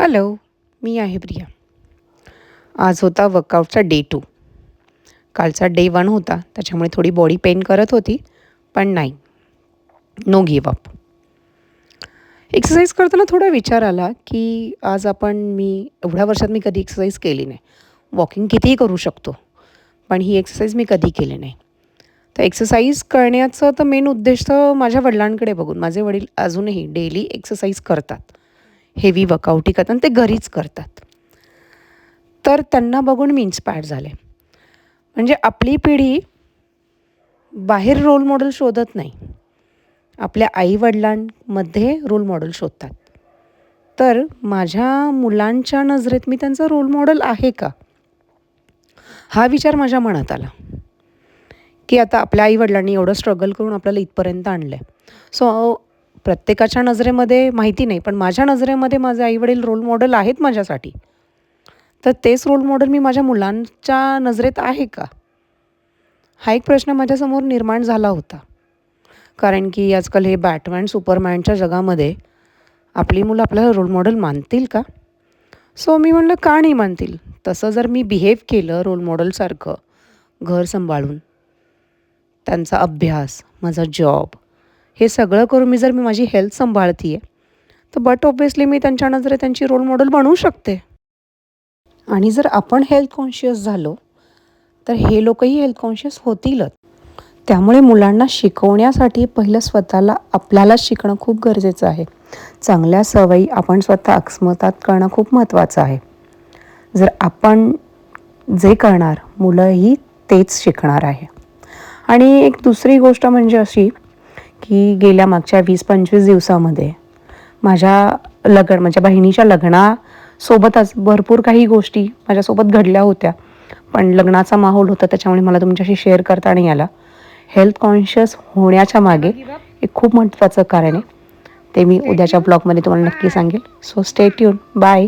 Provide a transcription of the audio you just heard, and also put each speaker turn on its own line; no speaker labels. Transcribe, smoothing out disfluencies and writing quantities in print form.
Hello, मी आहे प्रिया. आज होता वर्कआउटचा डे 2. कालचा डे 1 होता, त्याच्यामुळे थोडी बॉडी पेन करत होती, पण नाही, नो गिव्ह अप. एक्सरसाइज करताना थोडा विचार आला, की मी एवढ्या वर्षात मी कधी एक्सरसाइज केली नाही. वॉकिंग कितीही करू शकतो, पण ही एक्सरसाइज मी कधी केली नाही. तर एक्सरसाइज करण्याचं तर मेन उद्देश तर माझ्या वडिलांकडे बघून. माझे वडील अजूनही डेली एक्सरसाइज करतात. हेवी वर्कआउटही करतात आणि ते घरीच करतात. तर त्यांना बघून मी इन्स्पायर झाले. म्हणजे आपली पिढी बाहेर रोल मॉडेल शोधत नाही. आपल्या आई-वडिलांमध्ये रोल मॉडेल शोधतात. तर माझ्या मुलांच्या नजरेत मी त्यांचा रोल मॉडेल आहे का? हा विचार माझ्या मनात आला, की आता आपल्या आई-वडिलांनी एवढं स्ट्रगल करून आपल्याला इथपर्यंत आणलं आहे. सो प्रत्येकाच्या नजरेमध्ये माहिती नाही, पण माझ्या नजरेमध्ये माझे आई-वडील रोल मॉडेल आहेत माझ्यासाठी. तर तेच रोल मॉडेल मी माझ्या मुलांच्या नजरेत आहे का? हा एक प्रश्न माझ्यासमोर निर्माण झाला होता. कारण की आजकाल हे बॅटमॅन, सुपरमॅनच्या जगामध्ये आपली मुलं आपल्याला रोल मॉडेल मानतील का? सो मी म्हटलं का नाही मानतील? तसं जर मी बिहेव केलं रोल मॉडेलसारखं, घर सांभाळून, त्यांचा अभ्यास, माझा जॉब, हे सगळं करून मी माझी हेल्थ सांभाळते आहे, तर बट ऑब्व्हियसली मी त्यांच्या नजरेत त्यांची रोल मॉडेल बनवू शकते. आणि जर आपण हेल्थ कॉन्शियस झालो, तर हे लोकही हेल्थ कॉन्शियस होतीलच. त्यामुळे मुलांना शिकवण्यासाठी पहिलं स्वतःला आपल्यालाच शिकणं खूप गरजेचं आहे. चांगल्या सवयी आपण स्वतः अंमलात करणं खूप महत्त्वाचं आहे. जर आपण जे करणार, मुलंही तेच शिकणार आहे. आणि एक दुसरी गोष्ट म्हणजे अशी, की गेल्या मागच्या 20-25 दिवसामध्ये माझ्या बहिणीच्या लग्नासोबतच भरपूर काही गोष्टी माझ्यासोबत घडल्या होत्या. पण लग्नाचा माहोल होता, त्याच्यामुळे मला तुमच्याशी शेअर करता नाही आला. हेल्थ कॉन्शियस होण्याच्या मागे एक खूप महत्त्वाचं कारण आहे. ते मी उद्याच्या ब्लॉगमध्ये तुम्हाला नक्की सांगेल. So stay tune. बाय.